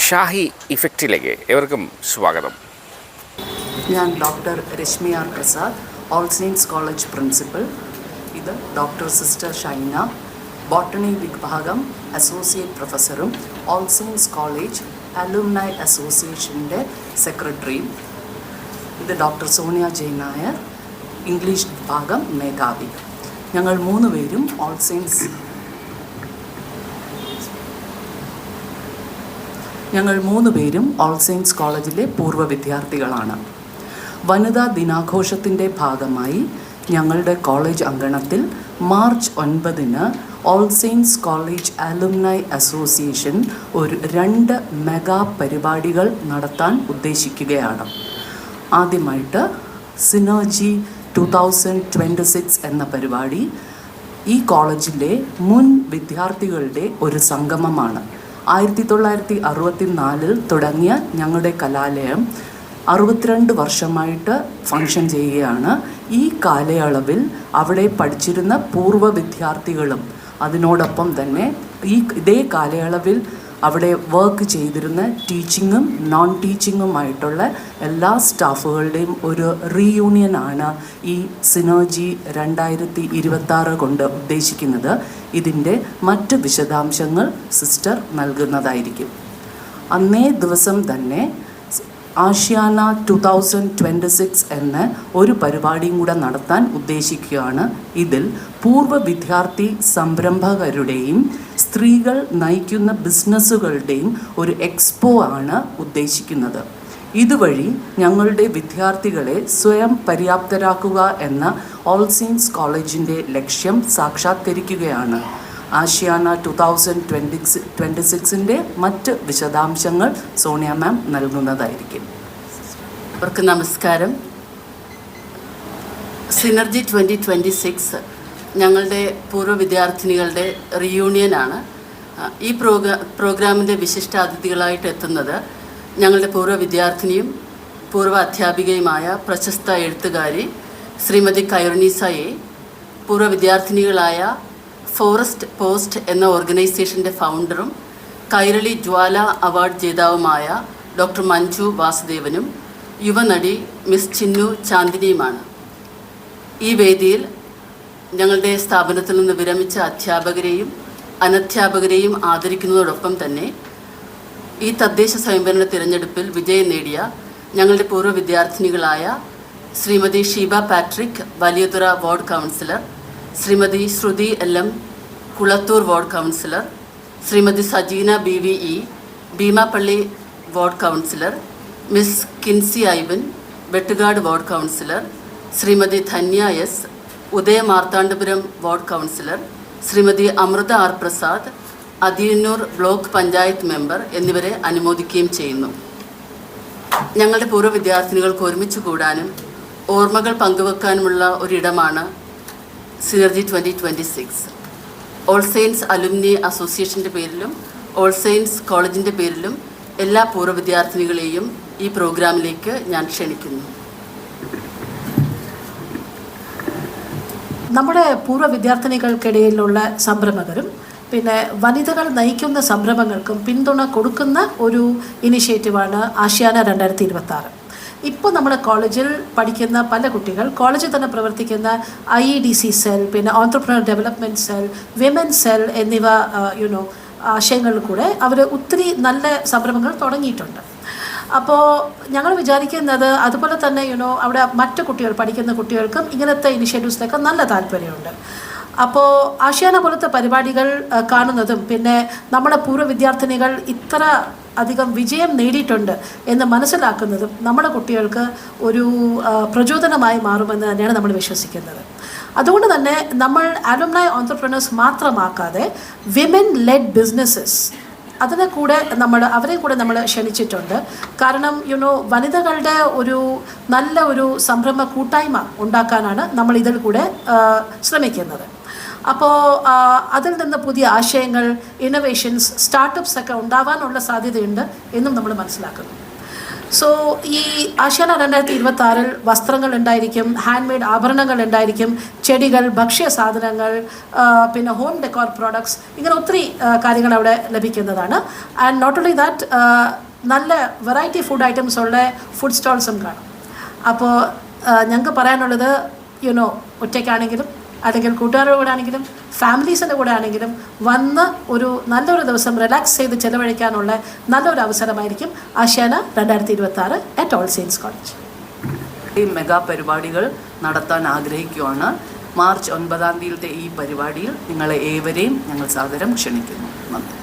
ഷാഹി ഇഫക്റ്റിലേക്ക് ഏവർക്കും സ്വാഗതം. ഞാൻ doctor Rashmi R Prasad, All Saints College principal. ഇത് ഡോക്ടർ സിസ്റ്റർ ഷൈന, ബോട്ടണി വിഭാഗം അസോസിയേറ്റ് പ്രൊഫസറും ഓൾ സെയിൻറ്റ്സ് കോളേജ് അലുമിനി അസോസിയേഷൻ്റെ സെക്രട്ടറിയും. ഇത് ഡോക്ടർ സോണിയ ജയ് നായർ, ഇംഗ്ലീഷ് വിഭാഗം മേധാവി. ഞങ്ങൾ മൂന്ന് പേരും ഓൾ സെയിൻറ്റ്സ് കോളേജിലെ പൂർവ്വ വിദ്യാർത്ഥികളാണ്. വനിതാ ദിനാഘോഷത്തിൻ്റെ ഭാഗമായി ഞങ്ങളുടെ കോളേജ് അങ്കണത്തിൽ March 9 All Saints College alumni association ഒരു 2 മെഗാ പരിപാടികൾ നടത്താൻ ഉദ്ദേശിക്കുകയാണ്. ആദ്യമായിട്ട് സിനർജി 2026 എന്ന പരിപാടി ഈ കോളേജിലെ മുൻ വിദ്യാർത്ഥികളുടെ ഒരു സംഗമമാണ്. 1964 തുടങ്ങിയ ഞങ്ങളുടെ കലാലയം 62 വർഷമായിട്ട് ഫങ്ഷൻ ചെയ്യുകയാണ്. ഈ കാലയളവിൽ അവിടെ പഠിച്ചിരുന്ന പൂർവ്വ വിദ്യാർത്ഥികളും അതിനോടൊപ്പം തന്നെ ഇതേ കാലയളവിൽ അവിടെ വർക്ക് ചെയ്തിരുന്ന ടീച്ചിങ്ങും നോൺ ടീച്ചിങ്ങുമായിട്ടുള്ള എല്ലാ സ്റ്റാഫുകളുടെയും ഒരു റീയൂണിയനാണ് ഈ സിനർജി 2026 കൊണ്ട് ഉദ്ദേശിക്കുന്നത്. ഇതിൻ്റെ മറ്റ് വിശദാംശങ്ങൾ സിസ്റ്റർ നൽകുന്നതായിരിക്കും. അന്നേ ദിവസം തന്നെ ആഷ്യാന 2026 എന്ന ഒരു പരിപാടിയും കൂടെ നടത്താൻ ഉദ്ദേശിക്കുകയാണ്. ഇതിൽ പൂർവ്വ വിദ്യാർത്ഥി സംരംഭകരുടെയും സ്ത്രീകൾ നയിക്കുന്ന ബിസിനസ്സുകളുടെയും ഒരു എക്സ്പോ ആണ് ഉദ്ദേശിക്കുന്നത്. ഇതുവഴി ഞങ്ങളുടെ വിദ്യാർത്ഥികളെ സ്വയം പര്യാപ്തരാക്കുക എന്ന ഓൾ സെയിൻറ്റ്സ് കോളേജിൻ്റെ ലക്ഷ്യം സാക്ഷാത്കരിക്കുകയാണ്. ആഷ്യാന 2026 മറ്റ് വിശദാംശങ്ങൾ സോണിയ മാം നൽകുന്നതായിരിക്കും. അവർക്ക് നമസ്കാരം. സിനർജി 2026 ഞങ്ങളുടെ പൂർവ്വ വിദ്യാർത്ഥിനികളുടെ റീയൂണിയനാണ്. ഈ പ്രോഗ്രാമിൻ്റെ വിശിഷ്ടാതിഥികളായിട്ട് എത്തുന്നത് ഞങ്ങളുടെ പൂർവ്വ വിദ്യാർത്ഥിനിയും പൂർവ്വ അധ്യാപികയുമായ പ്രശസ്ത എഴുത്തുകാരി ശ്രീമതി കൈറുനീസയെ, പൂർവ്വ വിദ്യാർത്ഥിനികളായ ഫോറസ്റ്റ് പോസ്റ്റ് എന്ന ഓർഗനൈസേഷൻ്റെ ഫൗണ്ടറും കൈരളി ജ്വാല അവാർഡ് ജേതാവുമായ ഡോക്ടർ മഞ്ജു വാസുദേവനും യുവനടി മിസ് ചിന്നു ചാന്ദിനിയുമാണ്. ഈ വേദിയിൽ ഞങ്ങളുടെ സ്ഥാപനത്തിൽ നിന്ന് വിരമിച്ച അധ്യാപകരെയും അനധ്യാപകരെയും ആദരിക്കുന്നതോടൊപ്പം തന്നെ ഈ തദ്ദേശ സ്വയംഭരണ തിരഞ്ഞെടുപ്പിൽ വിജയം നേടിയ ഞങ്ങളുടെ പൂർവ്വ വിദ്യാർത്ഥിനികളായ Shrimati Sheeba Patrick, Valiyathura ward councillor, Shrimati Shruthi LM, Kulathur ward councillor, Shrimati Sajeena BVE, Beemapally ward councillor, miss Kinsy Ivan, Vettucaud ward councillor, Shrimati Dhanya S, Udaya Marthandapuram ward councillor, Shrimati Amrutha R Prasad, Athiyannoor block panchayat member എന്നിവരെ അനുമോദിക്കുകയും ചെയ്യുന്നു. ഞങ്ങളുടെ പൂർവ്വ വിദ്യാർത്ഥിനികൾക്ക് ഒരുമിച്ച് കൂടാനും ഓർമ്മകൾ പങ്കുവെക്കാനുമുള്ള ഒരിടമാണ് സിനർജി 2026. ഓൾ സെയിൻറ്റ്സ് അലുമിനി അസോസിയേഷൻ്റെ പേരിലും ഓൾ സെയിൻറ്റ്സ് കോളേജിൻ്റെ പേരിലും എല്ലാ പൂർവ്വ വിദ്യാർത്ഥിനികളെയും ഈ പ്രോഗ്രാമിലേക്ക് ഞാൻ ക്ഷണിക്കുന്നു. നമ്മുടെ പൂർവ്വ വിദ്യാർത്ഥിനികൾക്കിടയിലുള്ള സംരംഭകരും പിന്നെ വനിതകൾ നയിക്കുന്ന സംരംഭങ്ങൾക്കും പിന്തുണ കൊടുക്കുന്ന ഒരു ഇനിഷ്യേറ്റീവാണ് ആഷ്യാന 2026. ഇപ്പോൾ നമ്മുടെ കോളേജിൽ പഠിക്കുന്ന പല കുട്ടികൾ കോളേജിൽ തന്നെ പ്രവർത്തിക്കുന്ന IEDC സെൽ, പിന്നെ entrepreneur development cell, women cell എന്നിവ ആശയങ്ങളിൽ കൂടെ അവർ ഒത്തിരി നല്ല സംരംഭങ്ങൾ തുടങ്ങിയിട്ടുണ്ട്. അപ്പോൾ ഞങ്ങൾ വിചാരിക്കുന്നത് അതുപോലെ തന്നെ അവിടെ മറ്റു കുട്ടികൾ പഠിക്കുന്ന കുട്ടികൾക്കും ഇങ്ങനത്തെ ഇനിഷ്യേറ്റീവ്സിലൊക്കെ നല്ല താല്പര്യമുണ്ട്. അപ്പോൾ ആഷ്യാന പോലത്തെ പരിപാടികൾ കാണുന്നതും പിന്നെ നമ്മുടെ പൂർവ്വ വിദ്യാർത്ഥിനികൾ ഇത്ര അധികം വിജയം നേടിയിട്ടുണ്ട് എന്ന് മനസ്സിലാക്കുന്നതും നമ്മുടെ കുട്ടികൾക്ക് ഒരു പ്രചോദനമായി മാറുമെന്ന് തന്നെയാണ് നമ്മൾ വിശ്വസിക്കുന്നത്. അതുകൊണ്ട് തന്നെ നമ്മൾ അലുമിനി ഓൺട്രപ്രണേഴ്സ് മാത്രമാക്കാതെ വിമൻ ലെഡ് ബിസിനസ്സസ് അവരെയും കൂടെ നമ്മൾ ക്ഷണിച്ചിട്ടുണ്ട്. കാരണം വനിതകളുടെ ഒരു നല്ല ഒരു സംരംഭ കൂട്ടായ്മ ഉണ്ടാക്കാനാണ് നമ്മൾ ഇതിൽ കൂടെ ശ്രമിക്കുന്നത്. അപ്പോൾ അതിൽ നിന്ന് പുതിയ ആശയങ്ങൾ, ഇന്നോവേഷൻസ്, സ്റ്റാർട്ടപ്സ് ഒക്കെ ഉണ്ടാവാനുള്ള സാധ്യതയുണ്ട് എന്നും നമ്മൾ മനസ്സിലാക്കുന്നു. സോ ഈ ആഷ്യാന 2026 വസ്ത്രങ്ങൾ ഉണ്ടായിരിക്കും, ഹാൻഡ് മെയ്ഡ് ആഭരണങ്ങൾ ഉണ്ടായിരിക്കും, ചെടികൾ, ഭക്ഷ്യ സാധനങ്ങൾ, പിന്നെ ഹോം ഡെക്കോർ പ്രോഡക്ട്സ്, ഇങ്ങനെ ഒത്തിരി കാര്യങ്ങൾ അവിടെ ലഭിക്കുന്നതാണ്. ആൻഡ് നോട്ട് ഓൺലി ദാറ്റ്, നല്ല വെറൈറ്റി ഫുഡ് ഐറ്റംസ് ഉള്ള ഫുഡ് സ്റ്റോൾസും കാണും. അപ്പോൾ ഞങ്ങൾക്ക് പറയാനുള്ളത്, യുനോ, ഒറ്റയ്ക്കാണെങ്കിലും അല്ലെങ്കിൽ കൂട്ടുകാരുടെ കൂടെ ആണെങ്കിലും ഫാമിലീസിൻ്റെ കൂടെ ആണെങ്കിലും വന്ന് ഒരു നല്ലൊരു ദിവസം റിലാക്സ് ചെയ്ത് ചെലവഴിക്കാനുള്ള നല്ലൊരു അവസരമായിരിക്കും Ashiana 2026 at all Saints college. ഈ മെഗാ പരിപാടികൾ നടത്താൻ ആഗ്രഹിക്കുകയാണ്. മാർച്ച് 9 ഈ പരിപാടിയിൽ നിങ്ങളെ ഏവരെയും ഞങ്ങൾ സാദരം ക്ഷണിക്കുന്നു. നന്ദി.